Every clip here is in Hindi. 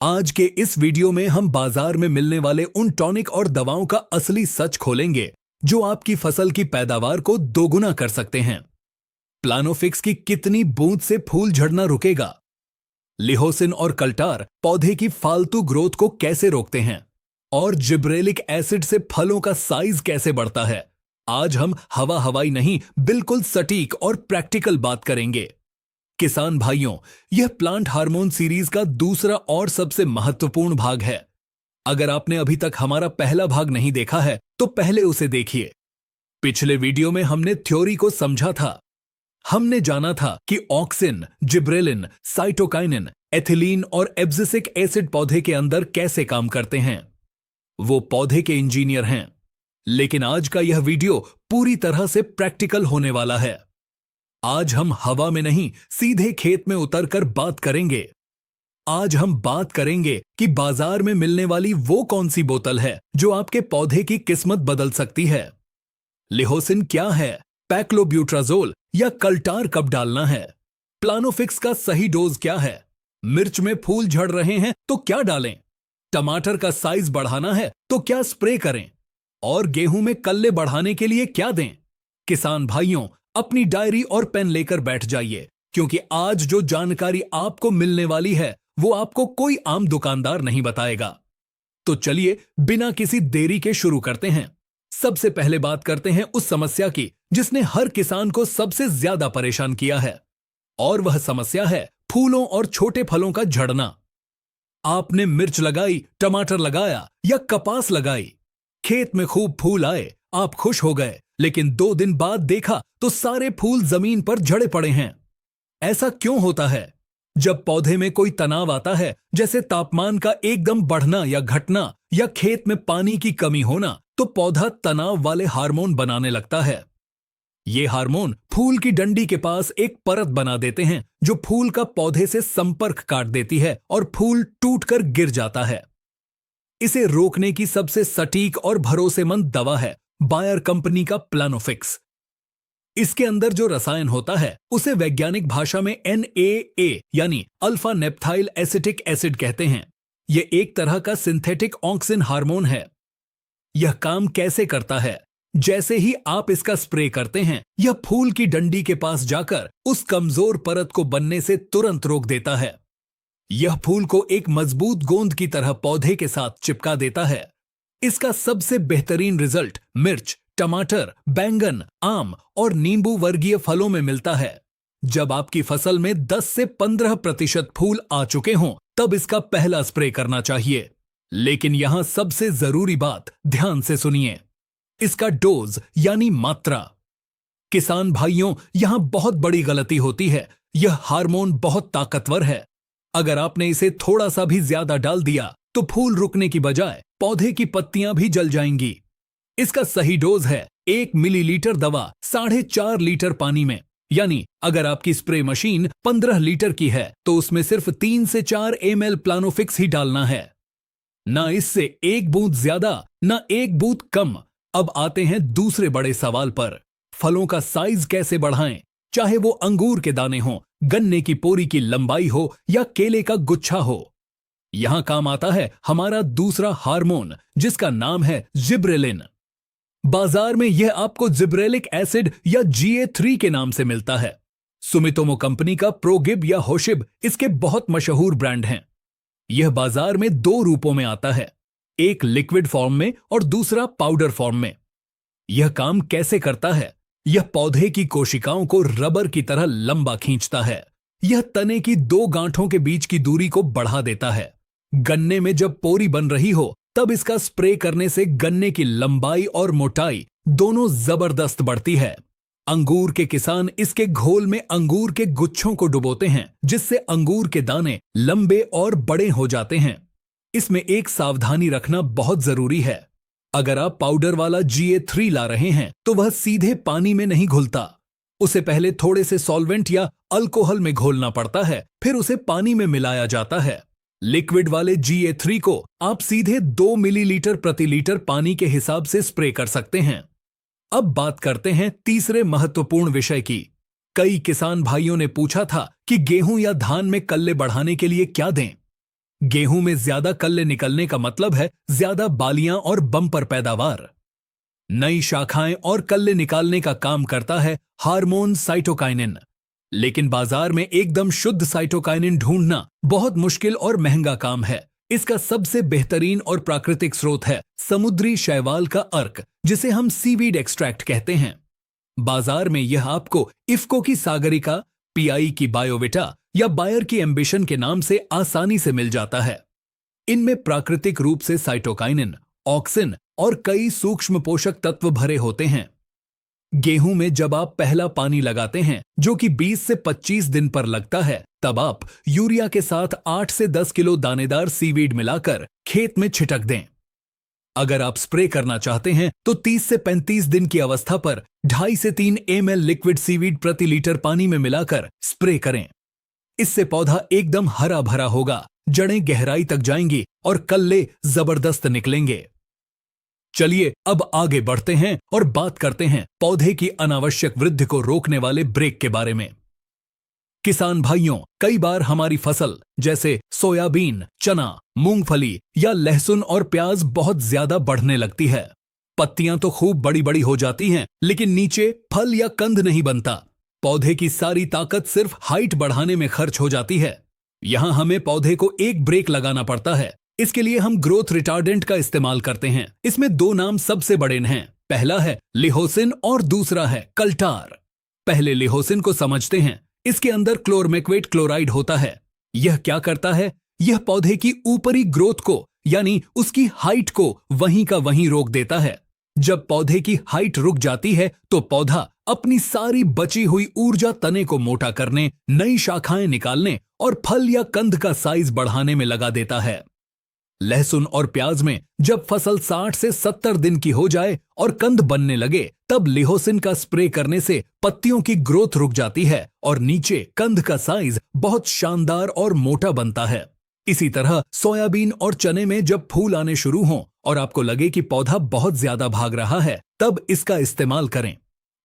आज के इस वीडियो में हम बाजार में मिलने वाले उन टॉनिक और दवाओं का असली सच खोलेंगे जो आपकी फसल की पैदावार को दोगुना कर सकते हैं। प्लानोफिक्स की कितनी बूंद से फूल झड़ना रुकेगा, लिहोसिन और कल्टार पौधे की फालतू ग्रोथ को कैसे रोकते हैं, और जिब्रेलिक एसिड से फलों का साइज कैसे बढ़ता है। आज हम हवा हवाई नहीं, बिल्कुल सटीक और प्रैक्टिकल बात करेंगे। किसान भाइयों, यह प्लांट हार्मोन सीरीज का दूसरा और सबसे महत्वपूर्ण भाग है। अगर आपने अभी तक हमारा पहला भाग नहीं देखा है तो पहले उसे देखिए। पिछले वीडियो में हमने थ्योरी को समझा था। हमने जाना था कि ऑक्सिन, जिब्रेलिन, साइटोकाइनिन, एथिलीन और एब्सिसिक एसिड पौधे के अंदर कैसे काम करते हैं। वो पौधे के इंजीनियर हैं। लेकिन आज का यह वीडियो पूरी तरह से प्रैक्टिकल होने वाला है। आज हम हवा में नहीं, सीधे खेत में उतरकर बात करेंगे। आज हम बात करेंगे कि बाजार में मिलने वाली वो कौन सी बोतल है जो आपके पौधे की किस्मत बदल सकती है। लिहोसिन क्या है, पैक्लोब्यूट्राजोल या कल्टार कब डालना है, प्लानोफिक्स का सही डोज क्या है, मिर्च में फूल झड़ रहे हैं तो क्या डालें, टमाटर का साइज बढ़ाना है तो क्या स्प्रे करें, और गेहूं में कल्ले बढ़ाने के लिए क्या दें। किसान भाइयों, अपनी डायरी और पेन लेकर बैठ जाइए, क्योंकि आज जो जानकारी आपको मिलने वाली है वो आपको कोई आम दुकानदार नहीं बताएगा। तो चलिए बिना किसी देरी के शुरू करते हैं। सबसे पहले बात करते हैं उस समस्या की जिसने हर किसान को सबसे ज्यादा परेशान किया है, और वह समस्या है फूलों और छोटे फलों का झड़ना। आपने मिर्च लगाई, टमाटर लगाया या कपास लगाई, खेत में खूब फूल आए, आप खुश हो गए, लेकिन 2 दिन बाद देखा तो सारे फूल जमीन पर झड़े पड़े हैं। ऐसा क्यों होता है? जब पौधे में कोई तनाव आता है, जैसे तापमान का एकदम बढ़ना या घटना या खेत में पानी की कमी होना, तो पौधा तनाव वाले हार्मोन बनाने लगता है। ये हार्मोन फूल की डंडी के पास एक परत बना देते हैं जो फूल का पौधे से संपर्क काट देती है और फूल टूटकर गिर जाता है। इसे रोकने की सबसे सटीक और भरोसेमंद दवा है बायर कंपनी का प्लानोफिक्स। इसके अंदर जो रसायन होता है उसे वैज्ञानिक भाषा में NAA यानी अल्फा नेप्थाइल एसिटिक एसिड कहते हैं। यह एक तरह का सिंथेटिक ऑक्सिन हार्मोन है। यह काम कैसे करता है? जैसे ही आप इसका स्प्रे करते हैं, यह फूल की डंडी के पास जाकर उस कमजोर परत को बनने से तुरंत रोक देता है। यह फूल को एक मजबूत गोंद की तरह पौधे के साथ चिपका देता है। इसका सबसे बेहतरीन रिजल्ट मिर्च, टमाटर, बैंगन, आम और नींबू वर्गीय फलों में मिलता है। जब आपकी फसल में 10 से 15% फूल आ चुके हों, तब इसका पहला स्प्रे करना चाहिए। लेकिन यहां सबसे जरूरी बात, ध्यान से सुनिए, इसका डोज यानी मात्रा। किसान भाइयों, यहां बहुत बड़ी गलती होती है। यह हार्मोन बहुत ताकतवर है। अगर आपने इसे थोड़ा सा भी ज्यादा डाल दिया तो फूल रुकने की बजाय पौधे की पत्तियां भी जल जाएंगी। इसका सही डोज है 1 मिलीलीटर दवा 4.5 लीटर पानी में। यानी अगर आपकी स्प्रे मशीन 15 लीटर की है तो उसमें सिर्फ 3 से 4 ml प्लानोफिक्स ही डालना है। ना इससे 1 बूंद ज्यादा, ना 1 बूंद कम। अब आते हैं दूसरे बड़े सवाल पर, फलों का साइज कैसे बढ़ाएं? चाहे वो अंगूर के दाने हो, गन्ने की पोरी की लंबाई हो या केले का गुच्छा हो। यहां काम आता है हमारा दूसरा हार्मोन जिसका नाम है जिब्रेलिन। बाजार में यह आपको जिब्रेलिक एसिड या GA3 के नाम से मिलता है। सुमितोमो कंपनी का प्रोगिब या होशिब इसके बहुत मशहूर ब्रांड हैं। यह बाजार में 2 रूपों में आता है, एक लिक्विड फॉर्म में और दूसरा पाउडर फॉर्म में। यह काम कैसे करता है? यह पौधे की कोशिकाओं को रबर की तरह लंबा खींचता है। यह तने की 2 गांठों के बीच की दूरी को बढ़ा देता है। गन्ने में जब पोरी बन रही हो तब इसका स्प्रे करने से गन्ने की लंबाई और मोटाई दोनों जबरदस्त बढ़ती है। अंगूर के किसान इसके घोल में अंगूर के गुच्छों को डुबोते हैं, जिससे अंगूर के दाने लंबे और बड़े हो जाते हैं। इसमें एक सावधानी रखना बहुत जरूरी है। अगर आप पाउडर वाला GA3 ला रहे हैं तो वह सीधे पानी में नहीं घुलता। उसे पहले थोड़े से सॉल्वेंट या अल्कोहल में घोलना पड़ता है, फिर उसे पानी में मिलाया जाता है। लिक्विड वाले GA3 को आप सीधे 2 मिलीलीटर प्रति लीटर पानी के हिसाब से स्प्रे कर सकते हैं। अब बात करते हैं तीसरे महत्वपूर्ण विषय की। कई किसान भाइयों ने पूछा था कि गेहूं या धान में कल्ले बढ़ाने के लिए क्या दें। गेहूं में ज्यादा कल्ले निकलने का मतलब है ज्यादा बालियां और बम्पर पैदावार। नई शाखाएं और कल्ले निकालने का काम करता है हार्मोन साइटोकाइनिन। लेकिन बाजार में एकदम शुद्ध साइटोकाइनिन ढूंढना बहुत मुश्किल और महंगा काम है। इसका सबसे बेहतरीन और प्राकृतिक स्रोत है समुद्री शैवाल का अर्क, जिसे हम सीवीड एक्सट्रैक्ट कहते हैं। बाजार में यह आपको इफ्को की सागरिका, पीआई की बायोविटा या बायर की एम्बिशन के नाम से आसानी से मिल जाता है। इनमें प्राकृतिक रूप से साइटोकाइनिन, ऑक्सिन और कई सूक्ष्म पोषक तत्व भरे होते हैं। गेहूं में जब आप पहला पानी लगाते हैं, जो कि 20 से 25 दिन पर लगता है, तब आप यूरिया के साथ 8 से 10 किलो दानेदार सीवीड मिलाकर खेत में छिटक दें। अगर आप स्प्रे करना चाहते हैं तो 30 से 35 दिन की अवस्था पर 2.5 से 3 ml लिक्विड सीवीड प्रति लीटर पानी में मिलाकर स्प्रे करें। इससे पौधा एकदम हरा भरा होगा, जड़ें गहराई तक जाएंगी और कल्ले जबरदस्त निकलेंगे। चलिए अब आगे बढ़ते हैं और बात करते हैं पौधे की अनावश्यक वृद्धि को रोकने वाले ब्रेक के बारे में। किसान भाइयों, कई बार हमारी फसल जैसे सोयाबीन, चना, मूंगफली या लहसुन और प्याज बहुत ज्यादा बढ़ने लगती है। पत्तियां तो खूब बड़ी बड़ी हो जाती हैं, लेकिन नीचे फल या कंद नहीं बनता। पौधे की सारी ताकत सिर्फ हाइट बढ़ाने में खर्च हो जाती है। यहां हमें पौधे को एक ब्रेक लगाना पड़ता है। इसके लिए हम ग्रोथ रिटार्डेंट का इस्तेमाल करते हैं। इसमें 2 नाम सबसे बड़े हैं। पहला है लिहोसिन और दूसरा है कल्टार। पहले लिहोसिन को समझते हैं। इसके अंदर क्लोरमेक्वेट क्लोराइड होता है। यह क्या करता है? यह पौधे की ऊपरी ग्रोथ को, यानी उसकी हाइट को वहीं का वहीं रोक देता है। जब पौधे की हाइट रुक जाती है तो पौधा अपनी सारी बची हुई ऊर्जा तने को मोटा करने, नई शाखाएं निकालने और फल या कंद का साइज बढ़ाने में लगा देता है। लहसुन और प्याज में जब फसल 60 से 70 दिन की हो जाए और कंद बनने लगे, तब लिहोसिन का स्प्रे करने से पत्तियों की ग्रोथ रुक जाती है और नीचे कंद का साइज बहुत शानदार और मोटा बनता है। इसी तरह सोयाबीन और चने में जब फूल आने शुरू हों और आपको लगे कि पौधा बहुत ज्यादा भाग रहा है, तब इसका इस्तेमाल करें।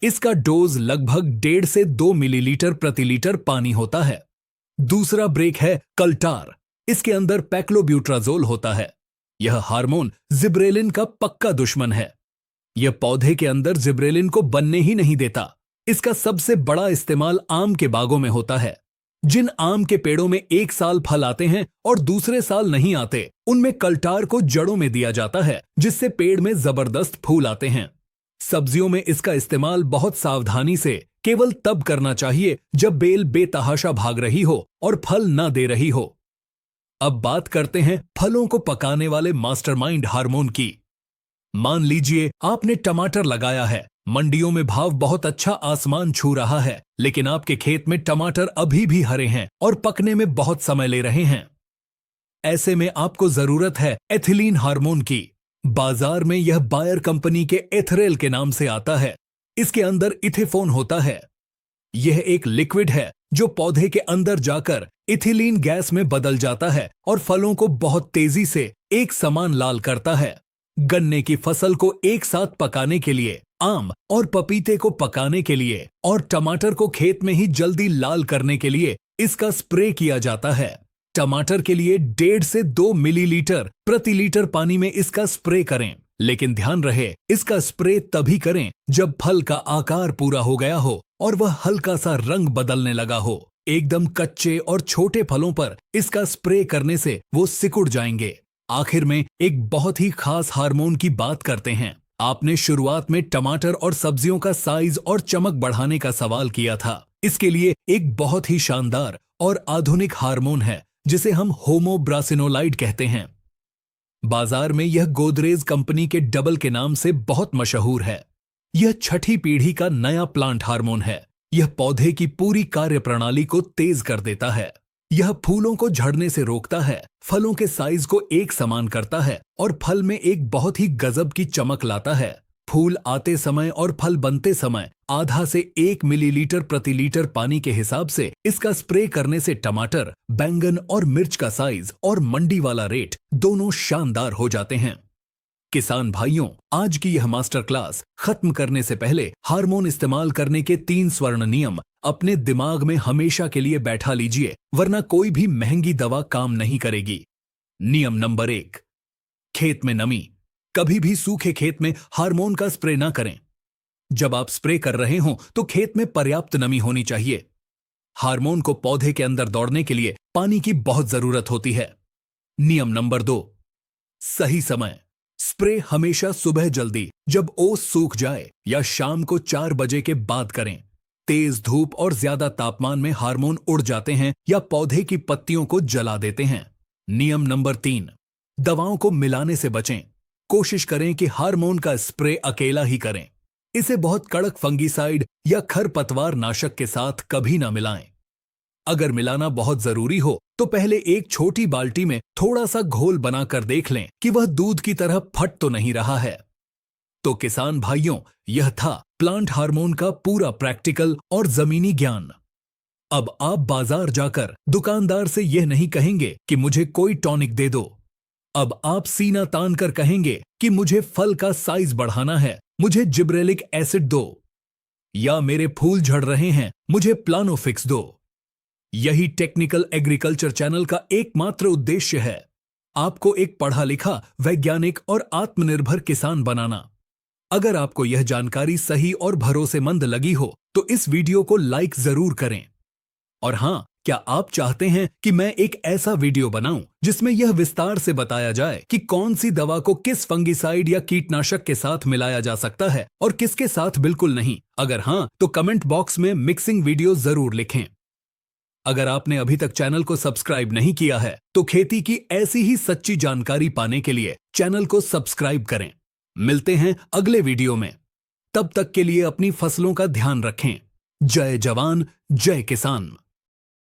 इसका डोज लगभग 1.5 से 2 मिलीलीटर प्रति लीटर पानी होता है। दूसरा ब्रेक है कल्टार। इसके अंदर पैक्लोब्यूट्राजोल होता है। यह हार्मोन जिब्रेलिन का पक्का दुश्मन है। यह पौधे के अंदर जिब्रेलिन को बनने ही नहीं देता। इसका सबसे बड़ा इस्तेमाल आम के बागों में होता है। जिन आम के पेड़ों में एक साल फल आते हैं और दूसरे साल नहीं आते, उनमें कल्टार को जड़ों में दिया जाता है, जिससे पेड़ में जबरदस्त फूल आते हैं। सब्जियों में इसका इस्तेमाल बहुत सावधानी से केवल तब करना चाहिए जब बेल बेतहाशा भाग रही हो और फल न दे रही हो। अब बात करते हैं फलों को पकाने वाले मास्टरमाइंड हार्मोन की। मान लीजिए आपने टमाटर लगाया है। मंडियों में भाव बहुत अच्छा आसमान छू रहा है, लेकिन आपके खेत में टमाटर अभी भी हरे हैं और पकने में बहुत समय ले रहे हैं। ऐसे में आपको जरूरत है एथिलीन हार्मोन की। बाजार में यह बायर कंपनी के एथरेल के नाम से आता है। इसके अंदर इथेफोन होता है। यह एक लिक्विड है जो पौधे के अंदर जाकर इथिलीन गैस में बदल जाता है और फलों को बहुत तेजी से एक समान लाल करता है। गन्ने की फसल को एक साथ पकाने के लिए, आम और पपीते को पकाने के लिए और टमाटर को खेत में ही जल्दी लाल करने के लिए इसका स्प्रे किया जाता है। टमाटर के लिए 1.5 से 2 मिलीलीटर प्रति लीटर पानी में इसका स्प्रे करें, लेकिन ध्यान रहे इसका स्प्रे तभी करें जब फल का आकार पूरा हो गया हो और वह हल्का सा रंग बदलने लगा हो। एकदम कच्चे और छोटे फलों पर इसका स्प्रे करने से वो सिकुड़ जाएंगे। आखिर में एक बहुत ही खास हार्मोन की बात करते हैं। आपने शुरुआत में टमाटर और सब्जियों का साइज और चमक बढ़ाने का सवाल किया था। इसके लिए एक बहुत ही शानदार और आधुनिक हार्मोन है जिसे हम होमोब्रासिनोलाइड कहते हैं। बाजार में यह गोदरेज कंपनी के डबल के नाम से बहुत मशहूर है। यह 6ठी पीढ़ी का नया प्लांट हार्मोन है। यह पौधे की पूरी कार्यप्रणाली को तेज कर देता है। यह फूलों को झड़ने से रोकता है, फलों के साइज को एक समान करता है और फल में एक बहुत ही गजब की चमक लाता है। फूल आते समय और फल बनते समय आधा से 1 मिलीलीटर प्रति लीटर पानी के हिसाब से इसका स्प्रे करने से टमाटर, बैंगन और मिर्च का साइज और मंडी वाला रेट दोनों शानदार हो जाते हैं। किसान भाइयों, आज की यह मास्टर क्लास खत्म करने से पहले हार्मोन इस्तेमाल करने के 3 स्वर्ण नियम अपने दिमाग में हमेशा के लिए बैठा लीजिए, वरना कोई भी महंगी दवा काम नहीं करेगी। नियम नंबर 1, खेत में नमी। कभी भी सूखे खेत में हार्मोन का स्प्रे ना करें। जब आप स्प्रे कर रहे हो तो खेत में पर्याप्त नमी होनी चाहिए। हार्मोन को पौधे के अंदर दौड़ने के लिए पानी की बहुत जरूरत होती है। नियम नंबर 2, सही समय। स्प्रे हमेशा सुबह जल्दी जब ओस सूख जाए या शाम को 4 बजे के बाद करें। तेज धूप और ज्यादा तापमान में हार्मोन उड़ जाते हैं या पौधे की पत्तियों को जला देते हैं। नियम नंबर 3, दवाओं को मिलाने से बचें। कोशिश करें कि हार्मोन का स्प्रे अकेला ही करें। इसे बहुत कड़क फंगीसाइड या खरपतवार नाशक के साथ कभी ना मिलाएं। अगर मिलाना बहुत जरूरी हो तो पहले एक छोटी बाल्टी में थोड़ा सा घोल बनाकर देख लें कि वह दूध की तरह फट तो नहीं रहा है। तो किसान भाइयों, यह था प्लांट हार्मोन का पूरा प्रैक्टिकल और जमीनी ज्ञान। अब आप बाजार जाकर दुकानदार से यह नहीं कहेंगे कि मुझे कोई टॉनिक दे दो। अब आप सीना तान कर कहेंगे कि मुझे फल का साइज बढ़ाना है, मुझे जिब्रेलिक एसिड दो, या मेरे फूल झड़ रहे हैं, मुझे प्लानोफिक्स दो। यही टेक्निकल एग्रीकल्चर चैनल का एकमात्र उद्देश्य है, आपको एक पढ़ा लिखा, वैज्ञानिक और आत्मनिर्भर किसान बनाना। अगर आपको यह जानकारी सही और भरोसेमंद लगी हो तो इस वीडियो को लाइक जरूर करें। और हां, क्या आप चाहते हैं कि मैं एक ऐसा वीडियो बनाऊं जिसमें यह विस्तार से बताया जाए कि कौन सी दवा को किस फंगिसाइड या कीटनाशक के साथ मिलाया जा सकता है और किसके साथ बिल्कुल नहीं? अगर हां, तो कमेंट बॉक्स में मिक्सिंग वीडियो जरूर लिखें। अगर आपने अभी तक चैनल को सब्सक्राइब नहीं किया है तो खेती की ऐसी ही सच्ची जानकारी पाने के लिए चैनल को सब्सक्राइब करें। मिलते हैं अगले वीडियो में। तब तक के लिए अपनी फसलों का ध्यान रखें। जय जवान, जय किसान।